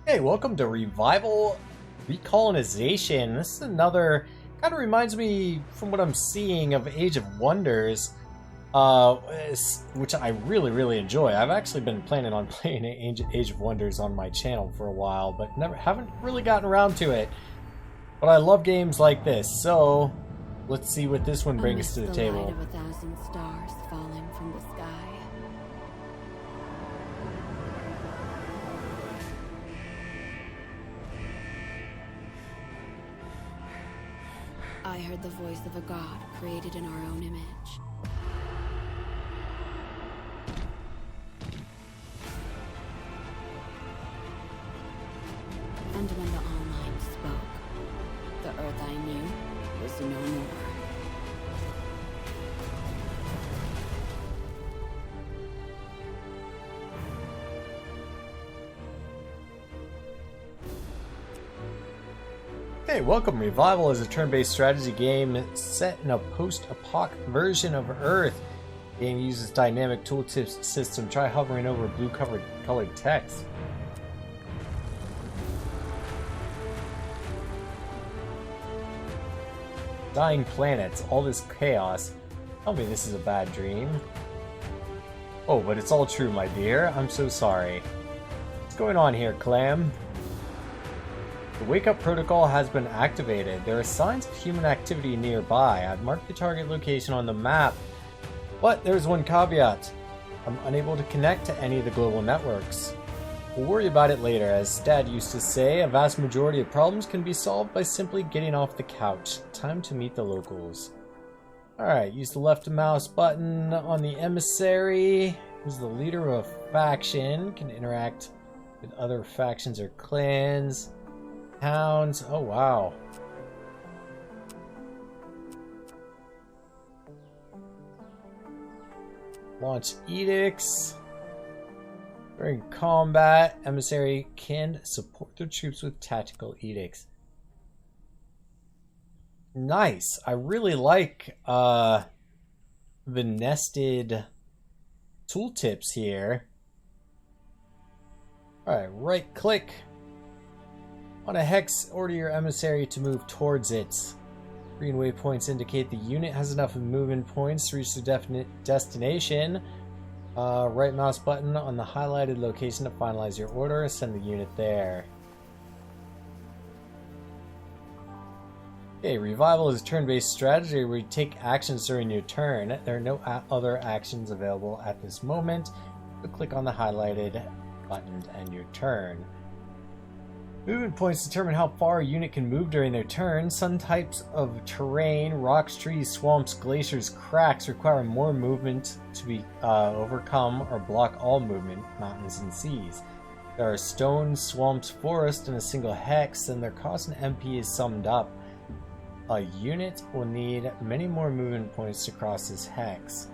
Hey, welcome to Recolonization. This is another, kind of reminds me from what I'm seeing of Age of Wonders, which I really enjoy. I've actually been planning on playing Age of Wonders on my channel for a while, but haven't really gotten around to it. But I love games like this, so let's see what this one brings to the table. Light of 1,000 stars falling from the sky. I heard the voice of a god created in our own image. And when the All-Mind spoke, the Earth I knew was no more. Hey, welcome. Revival is a turn-based strategy game set in a post-apoc version of Earth. The game uses dynamic tooltip system. Try hovering over blue-colored text. Dying planets, all this chaos. Tell me this is a bad dream. Oh, but it's all true, my dear. I'm so sorry. What's going on here, Clam? The wake-up protocol has been activated. There are signs of human activity nearby. I've marked the target location on the map. But there's one caveat. I'm unable to connect to any of the global networks. We'll worry about it later. As Dad used to say, a vast majority of problems can be solved by simply getting off the couch. Time to meet the locals. Alright, use the left mouse button on the emissary. Who's the leader of a faction. Can interact with other factions or clans. Towns. Oh, wow. Launch edicts. During combat, emissary can support their troops with tactical edicts. Nice. I really like the nested tooltips here. Alright, right click on a hex, order your emissary to move towards it. Green waypoints indicate the unit has enough movement points to reach the destination. Right mouse button on the highlighted location to finalize your order. Send the unit there. Okay, Revival is a turn-based strategy where you take actions during your turn. There are no other actions available at this moment. So click on the highlighted button to end your turn. Movement points determine how far a unit can move during their turn. Some types of terrain, rocks, trees, swamps, glaciers, cracks require more movement to be overcome or block all movement, mountains and seas. There are stones, swamps, forests in a single hex, and their cost in MP is summed up. A unit will need many more movement points to cross this hex.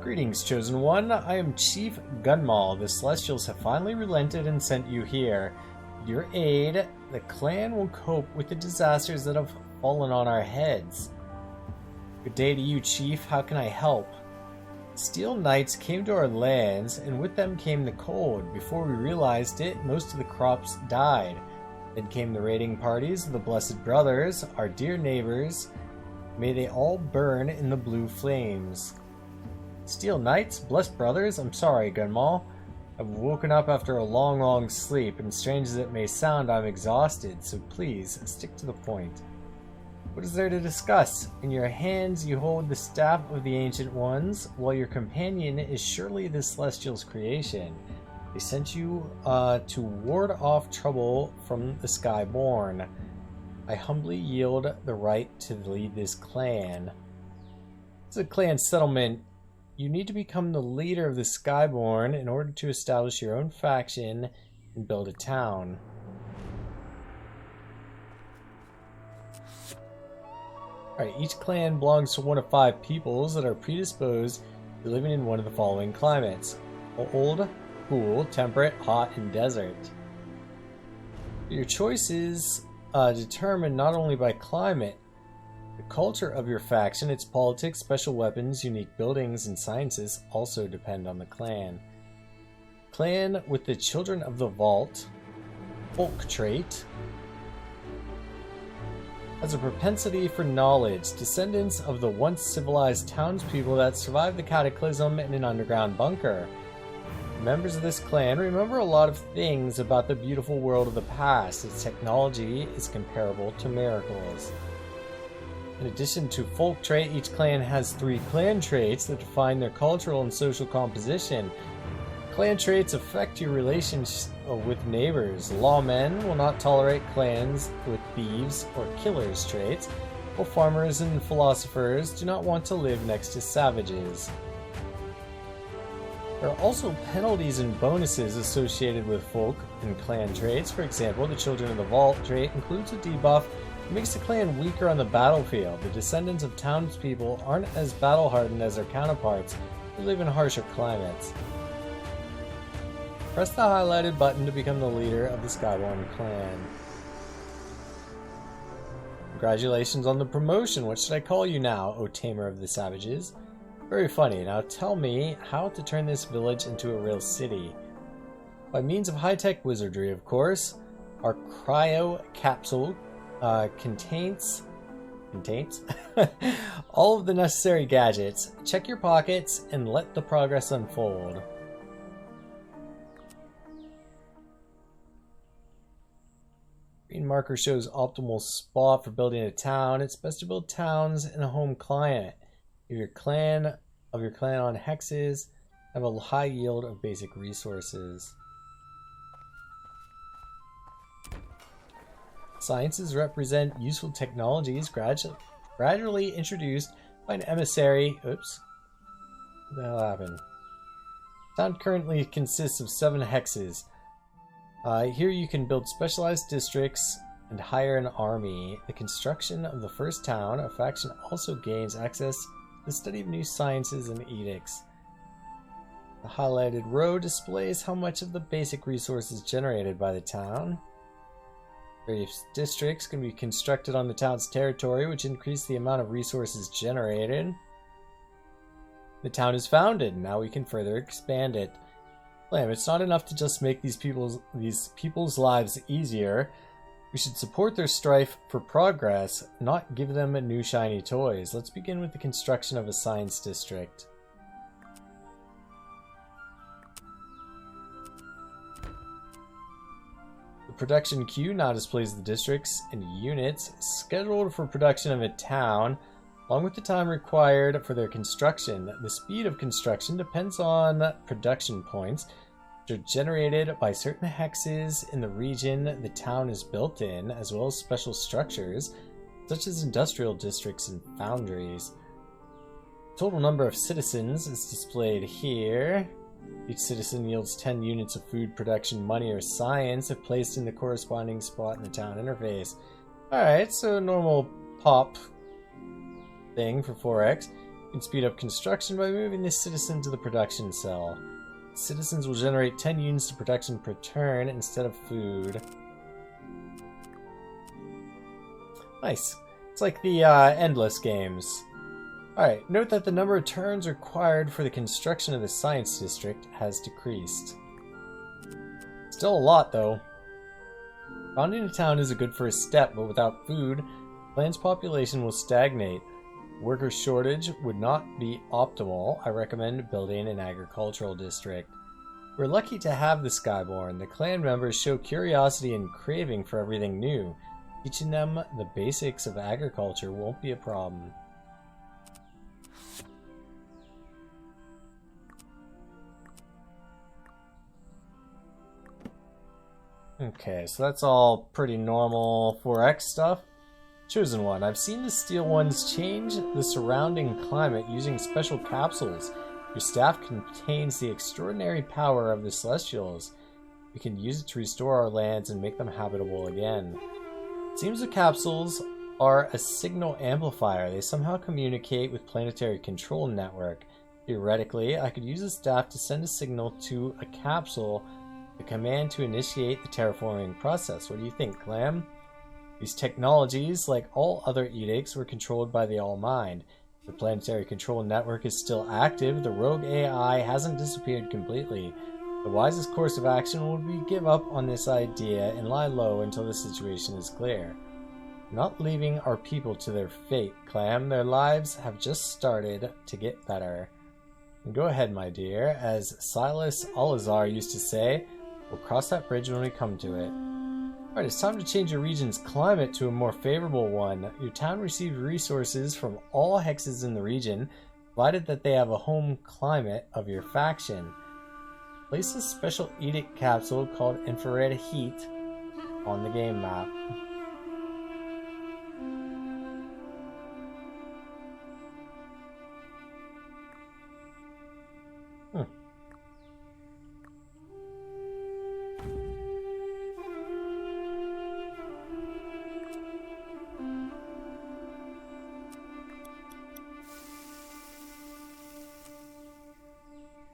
Greetings, Chosen One. I am Chief Gunmal. The Celestials have finally relented and sent you here. With your aid, the clan will cope with the disasters that have fallen on our heads. Good day to you, Chief. How can I help? Steel Knights came to our lands, and with them came the cold. Before we realized it, most of the crops died. Then came the raiding parties of the Blessed Brothers, our dear neighbors. May they all burn in the blue flames. Steel Knights? Blessed Brothers? I'm sorry, Gunmal. I've woken up after a long sleep, and strange as it may sound, I'm exhausted, so please, stick to the point. What is there to discuss? In your hands you hold the staff of the Ancient Ones, while your companion is surely the Celestial's creation. They sent you to ward off trouble from the Skyborn. I humbly yield the right to lead this clan. It's a clan settlement. You need to become the leader of the Skyborn in order to establish your own faction and build a town. Alright, each clan belongs to one of 5 peoples that are predisposed to living in one of the following climates: cold, cool, temperate, hot, and desert. Your choices determined not only by climate, the culture of your faction, its politics, special weapons, unique buildings, and sciences also depend on the clan. Clan with the Children of the Vault, folk trait, has a propensity for knowledge, descendants of the once civilized townspeople that survived the cataclysm in an underground bunker. Members of this clan remember a lot of things about the beautiful world of the past. Its technology is comparable to miracles. In addition to folk trait, each clan has 3 clan traits that define their cultural and social composition. Clan traits affect your relations with neighbors. Lawmen will not tolerate clans with thieves or killers traits, while farmers and philosophers do not want to live next to savages. There are also penalties and bonuses associated with folk and clan traits. For example, the Children of the Vault trait includes a debuff that makes the clan weaker on the battlefield. The descendants of townspeople aren't as battle-hardened as their counterparts who live in harsher climates. Press the highlighted button to become the leader of the Skyborn clan. Congratulations on the promotion. What should I call you now, O Tamer of the Savages? Very funny. Now tell me how to turn this village into a real city. By means of high-tech wizardry, of course. Our cryo capsule contains all of the necessary gadgets. Check your pockets and let the progress unfold. Green marker shows optimal spot for building a town. It's best to build towns in a home climate. If your clan on hexes, have a high yield of basic resources. Sciences represent useful technologies gradually introduced by an emissary. Oops. What the hell happened? Town currently consists of 7 hexes. Here you can build specialized districts and hire an army. The construction of the first town, a faction also gains access to the study of new sciences and edicts. The highlighted row displays how much of the basic resources generated by the town. Various districts can be constructed on the town's territory, which increase the amount of resources generated. The town is founded. Now we can further expand it. It's not enough to just make these people's lives easier. We should support their strife for progress, not give them new shiny toys. Let's begin with the construction of a science district. The production queue now displays the districts and units scheduled for production of a town, along with the time required for their construction. The speed of construction depends on production points, which are generated by certain hexes in the region the town is built in, as well as special structures, such as industrial districts and foundries. The total number of citizens is displayed here. Each citizen yields 10 units of food production, money, or science if placed in the corresponding spot in the town interface. Alright, so normal pop thing for 4x. You can speed up construction by moving this citizen to the production cell. Citizens will generate 10 units of production per turn instead of food. Nice. It's like the Endless games. Alright, note that the number of turns required for the construction of the science district has decreased. Still a lot, though. Founding a town is a good first step, but without food, the clan's population will stagnate. Worker shortage would not be optimal. I recommend building an agricultural district. We're lucky to have the Skyborn. The clan members show curiosity and craving for everything new. Teaching them the basics of agriculture won't be a problem. Okay, so that's all pretty normal 4X stuff. Chosen one. I've seen the steel ones change the surrounding climate using special capsules. Your staff contains the extraordinary power of the Celestials. We can use it to restore our lands and make them habitable again. It seems the capsules are a signal amplifier. They somehow communicate with planetary control network. Theoretically, I could use the staff to send a signal to a capsule, the command to initiate the terraforming process. What do you think, Clam? These technologies, like all other edicts, were controlled by the All-Mind. The planetary control network is still active. The rogue AI hasn't disappeared completely. The wisest course of action would be give up on this idea and lie low until the situation is clear. We're not leaving our people to their fate, Clam. Their lives have just started to get better. And go ahead, my dear. As Silas Alazar used to say, we'll cross that bridge when we come to it. Alright, it's time to change your region's climate to a more favorable one. Your town received resources from all hexes in the region, provided that they have a home climate of your faction. Place a special edict capsule called Infrared Heat on the game map.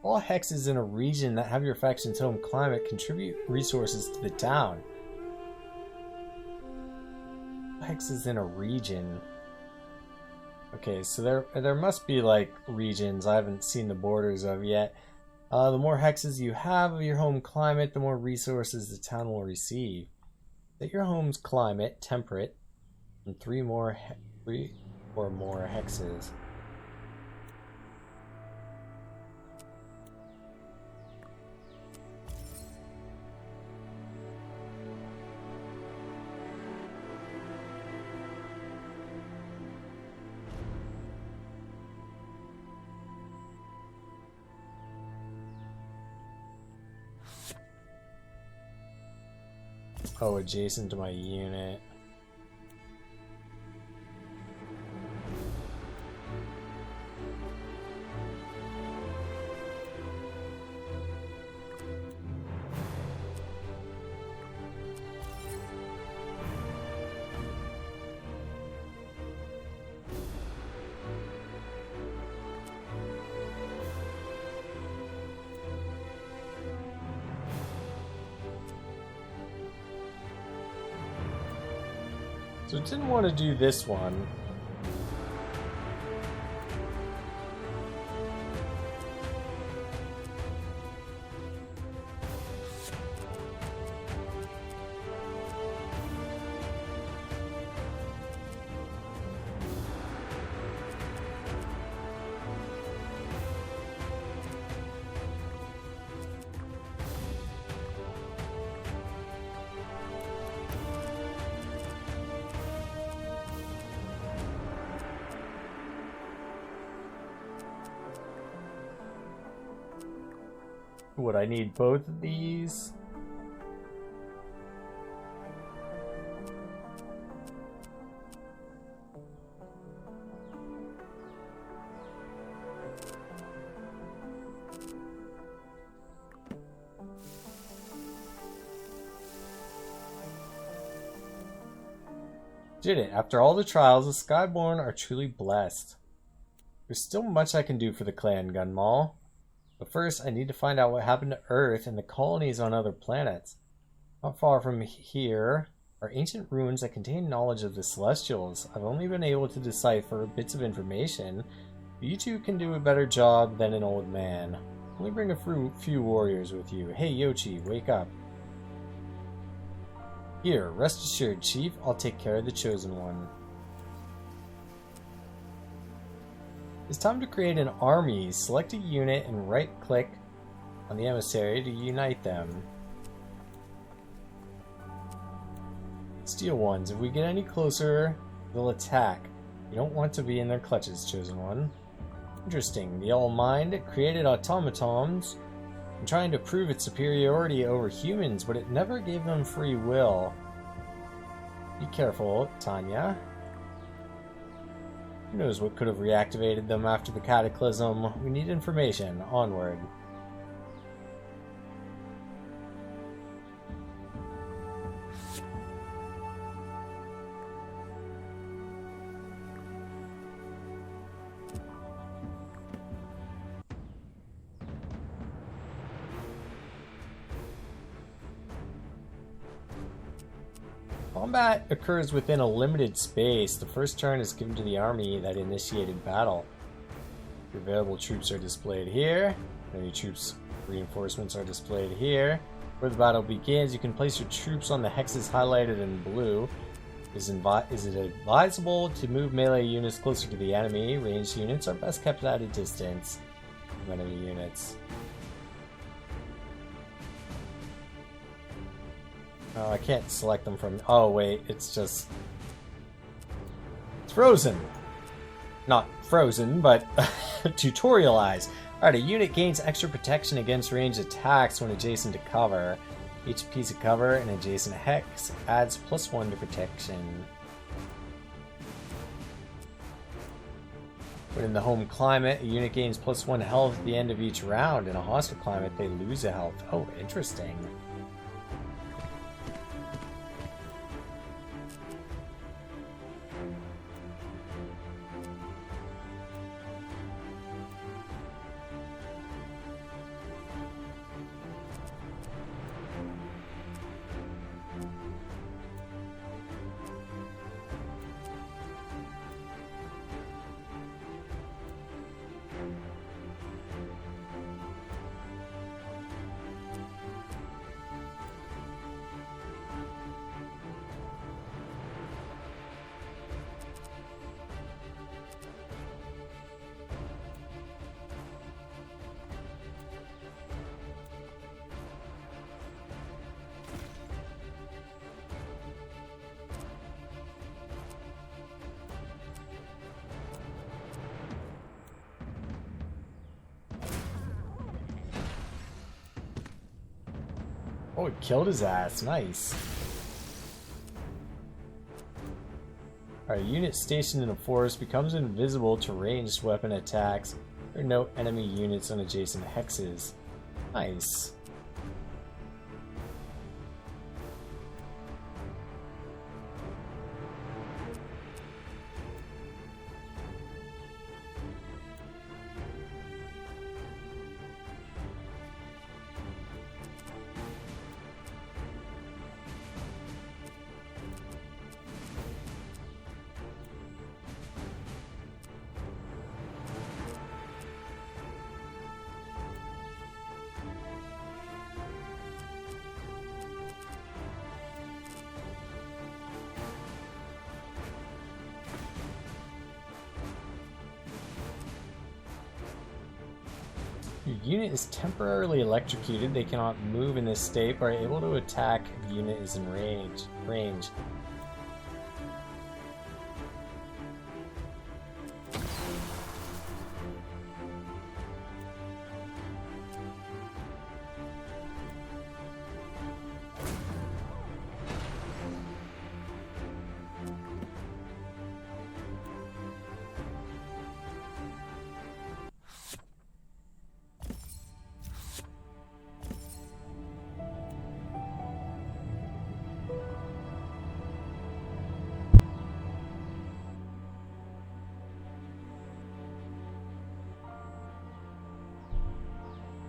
All hexes in a region that have your faction's home climate contribute resources to the town. Hexes in a region. Okay, so there must be like regions I haven't seen the borders of yet. The more hexes you have of your home climate, the more resources the town will receive. Set your home's climate temperate and three or more hexes. Oh, adjacent to my unit. So I didn't want to do this one. Would I need both of these? Did it. After all the trials, the Skyborn are truly blessed. There's still much I can do for the clan, Gunmall. But first, I need to find out what happened to Earth and the colonies on other planets. Not far from here are ancient ruins that contain knowledge of the Celestials. I've only been able to decipher bits of information. But you two can do a better job than an old man. Only bring a few warriors with you. Hey, Yoshi, wake up. Here, rest assured, Chief. I'll take care of the Chosen One. It's time to create an army. Select a unit and right-click on the emissary to unite them. Steel ones. If we get any closer, they'll attack. You don't want to be in their clutches, Chosen One. Interesting. The All-Mind created automatons and trying to prove its superiority over humans, but it never gave them free will. Be careful, Tanya. Who knows what could have reactivated them after the cataclysm? We need information. Onward. Combat occurs within a limited space. The first turn is given to the army that initiated battle. Your available troops are displayed here. Enemy troops reinforcements are displayed here. Where the battle begins, you can place your troops on the hexes highlighted in blue. Is it advisable to move melee units closer to the enemy? Ranged units are best kept at a distance from enemy units. Oh, I can't select them from... Oh, wait, it's just... It's frozen! Not frozen, but tutorialized. Alright, a unit gains extra protection against ranged attacks when adjacent to cover. Each piece of cover and adjacent hex adds +1 to protection. When in the home climate, a unit gains +1 health at the end of each round. In a hostile climate, they lose a health. Oh, interesting. Oh, it killed his ass. Nice. Alright, a unit stationed in a forest becomes invisible to ranged weapon attacks. There are no enemy units on adjacent hexes. Nice. Your unit is temporarily electrocuted. They cannot move in this state, but are able to attack if the unit is in range.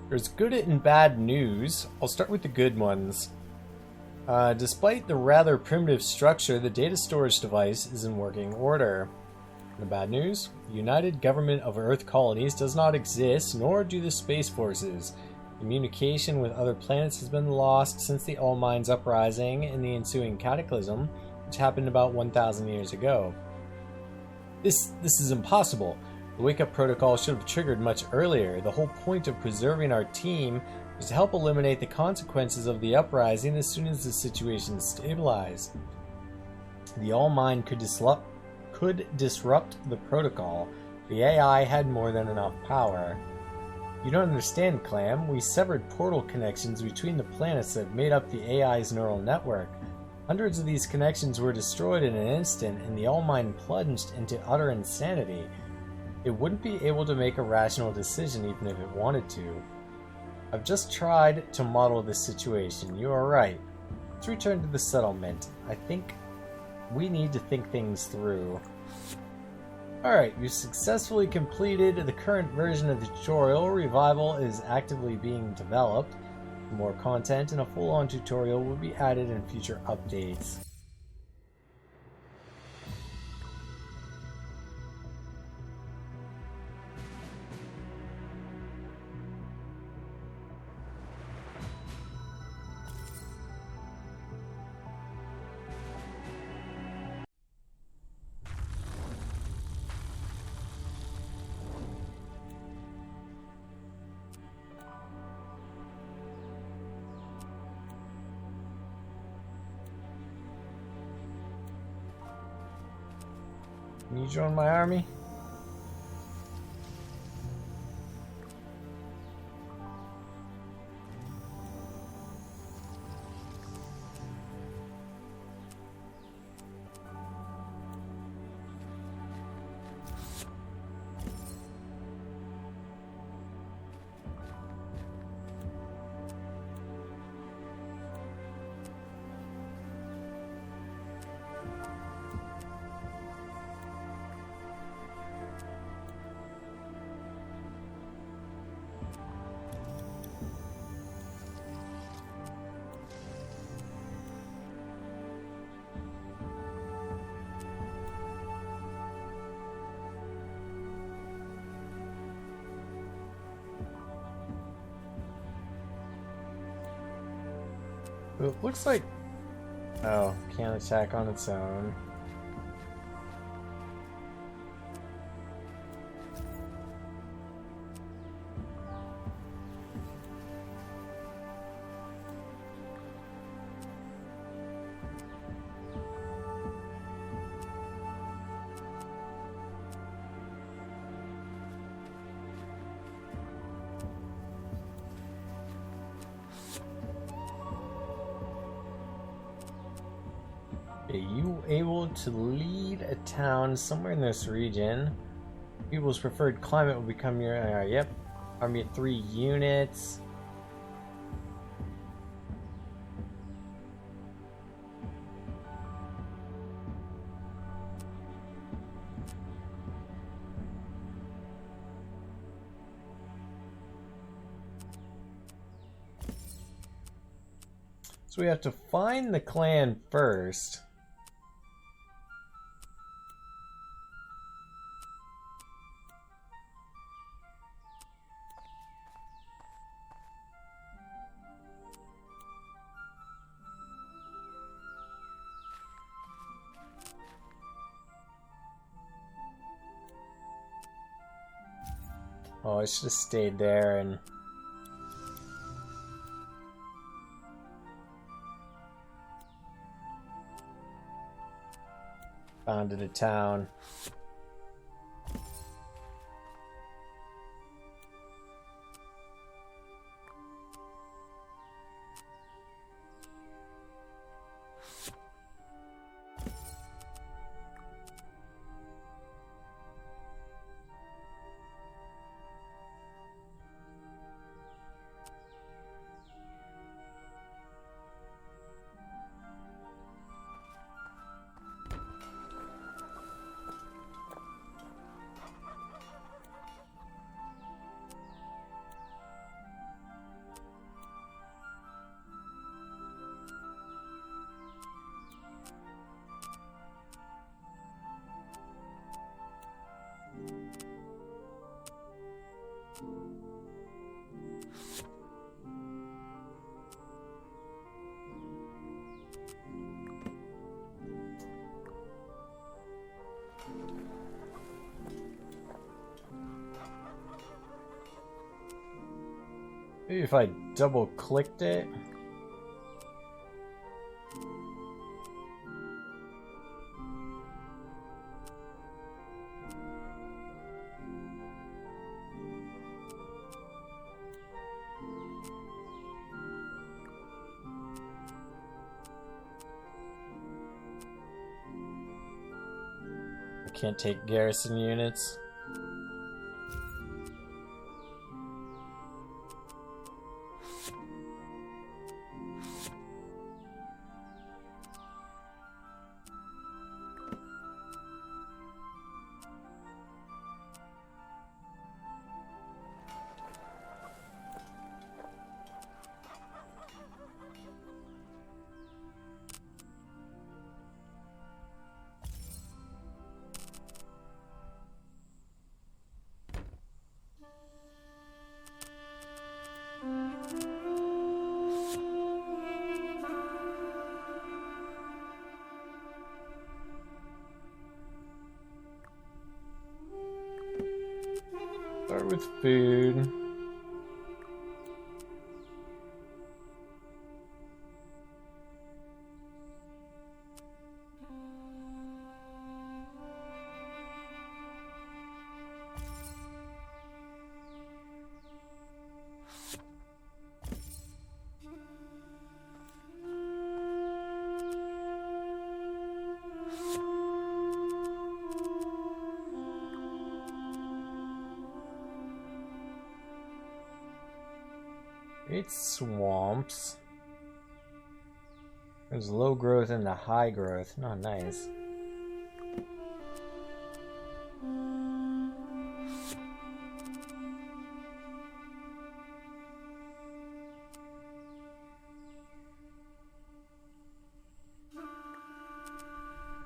There's good and bad news. I'll start with the good ones. Despite the rather primitive structure, the data storage device is in working order. The bad news? The United Government of Earth Colonies does not exist, nor do the Space Forces. Communication with other planets has been lost since the All-Minds Uprising and the ensuing cataclysm, which happened about 1,000 years ago. This is impossible. The wake-up protocol should have triggered much earlier. The whole point of preserving our team was to help eliminate the consequences of the uprising as soon as the situation stabilized. The All-Mind could disrupt the protocol. The AI had more than enough power. You don't understand, Clam. We severed portal connections between the planets that made up the AI's neural network. Hundreds of these connections were destroyed in an instant, and the All-Mind plunged into utter insanity. It wouldn't be able to make a rational decision even if it wanted to. I've just tried to model this situation. You are right. Let's return to the settlement. I think we need to think things through. Alright, you successfully completed the current version of the tutorial. Revival is actively being developed. More content and a full-on tutorial will be added in future updates. Can you join my army? It looks like... Oh, can't attack on its own. Are you able to lead a town somewhere in this region? People's preferred climate will become your... yep. Army at 3 units. So we have to find the clan first. Oh, I should have stayed there and... founded a town. Maybe if I double clicked it. I can't take garrison units. Start with food. Great swamps. There's low growth and the high growth. Not nice.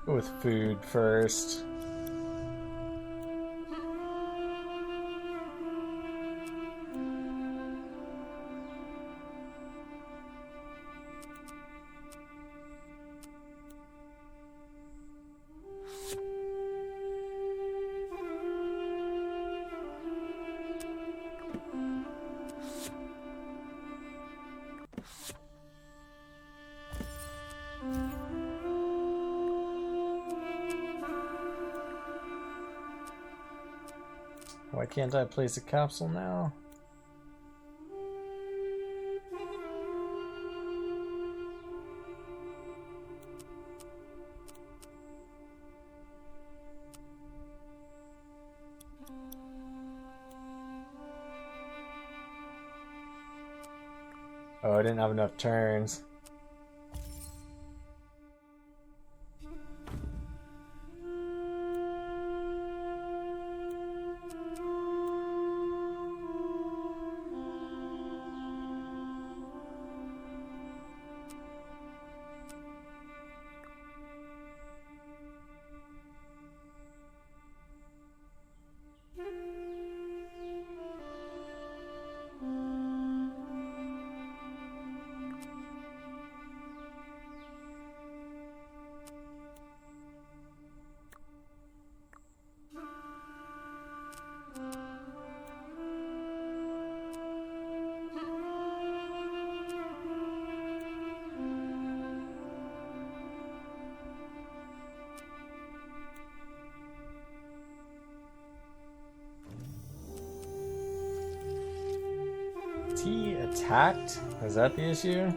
Go with food first. Why can't I place a capsule now? Oh, I didn't have enough turns. He attacked? Is that the issue?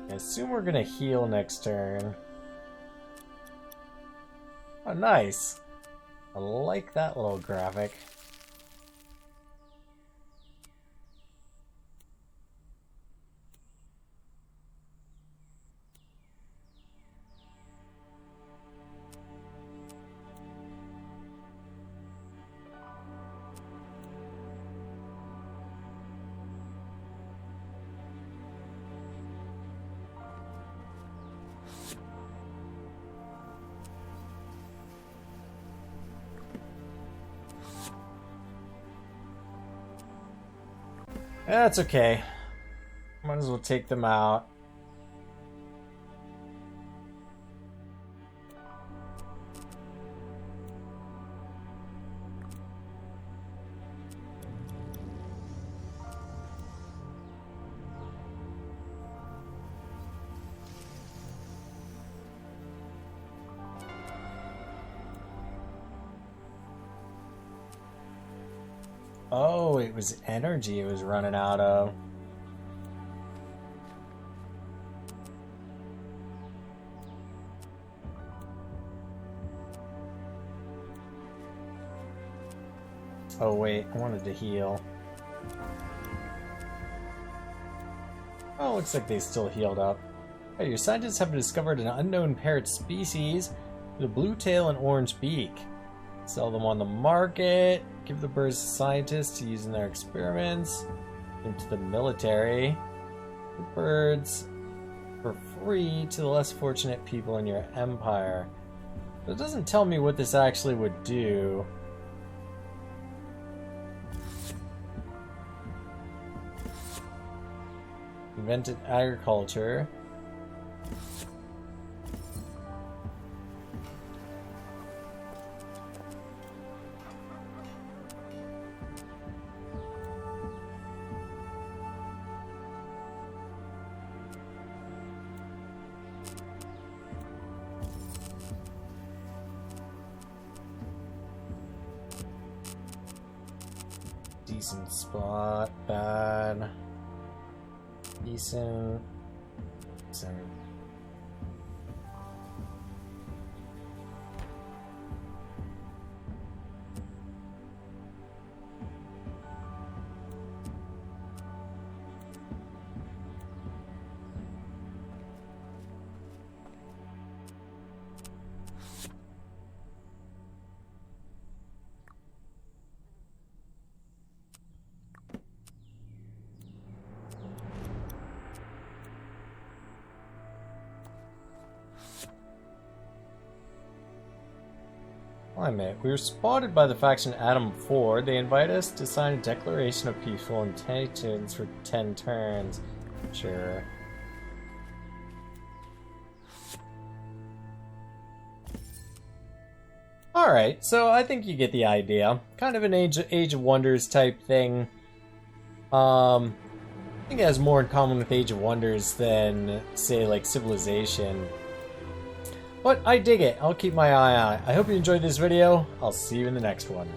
I assume we're gonna heal next turn. Oh, nice. I like that little graphic. That's okay. Might as well take them out. Oh, it was energy it was running out of. Oh wait, I wanted to heal. Oh, looks like they still healed up. Hey, your scientists have discovered an unknown parrot species with a blue tail and orange beak. Sell them on the market. Give the birds to scientists to use in their experiments. Into the military. The birds for free to the less fortunate people in your empire. But it doesn't tell me what this actually would do. Invented agriculture. Decent spot, bad. Decent. Decent. Climate. We were spotted by the faction Atom 4. They invite us to sign a declaration of peaceful intentions for 10 turns. Sure. Alright, so I think you get the idea. Kind of an Age of Wonders type thing. I think it has more in common with Age of Wonders than, say, like Civilization. But I dig it. I'll keep my eye on it. I hope you enjoyed this video. I'll see you in the next one.